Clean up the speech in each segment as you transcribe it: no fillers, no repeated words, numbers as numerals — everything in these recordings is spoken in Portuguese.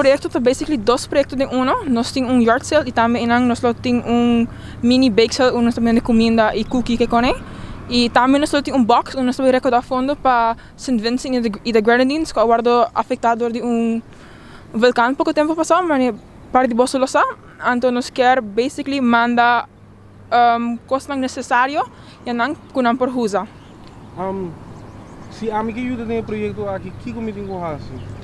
proyecto é basically dois proyectos de uno. Nós temos yard sale e também nós temos mini bake sale, nós também de comida e cookie que conem. E também nós temos box, onde nós vamos recaudar fundo para St. Vincent e the Grenadines, que foram afetados por vulcão pouco tempo passado, mas para de bolsa losa. Então nós queremos basically mandar coisas necessárias e não kunam por usa. Se a minha ajuda no projeto aqui, que como tem que fazer?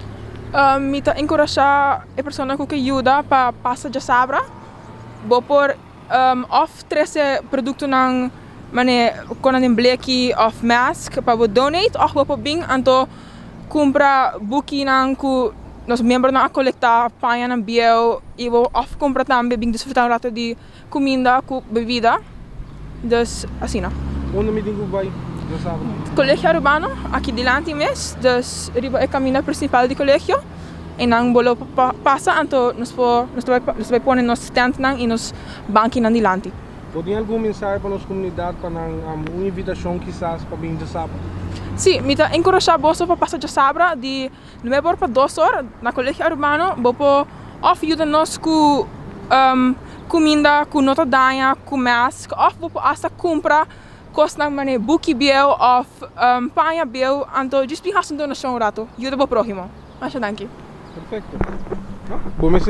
Me tá encorajar a pessoa que ajuda para passar de sabra, vou por oferecer produto não mane com um bleque of mask para donate, ou vou por bem então comprar buki não que nós membros não coletar panha na bio e vou comprar também bem desfrutar um rato de comida com bebida, dus assim não. Onde me tem que vai? Colégio urbano, aqui delante mesmo, dus riba é caminho principal do colégio. E não bolo passa, então nós vamos pôr nos stand e nos bancos não delante. Tem algum mensagem para a nossa comunidade, para uma invitação quizás para vir de sábado? Sim, me está encorajando a bolsa para passar de sábado de 9 horas para 2 horas na colégio urbano, vou ajudar nós com comida, com nota danha, com mask, ou vou até comprar coisas como buki biel ou panha biel, então just bem ração donação rato, ajuda o próximo. Acho danke. Perfeito. Bom, mas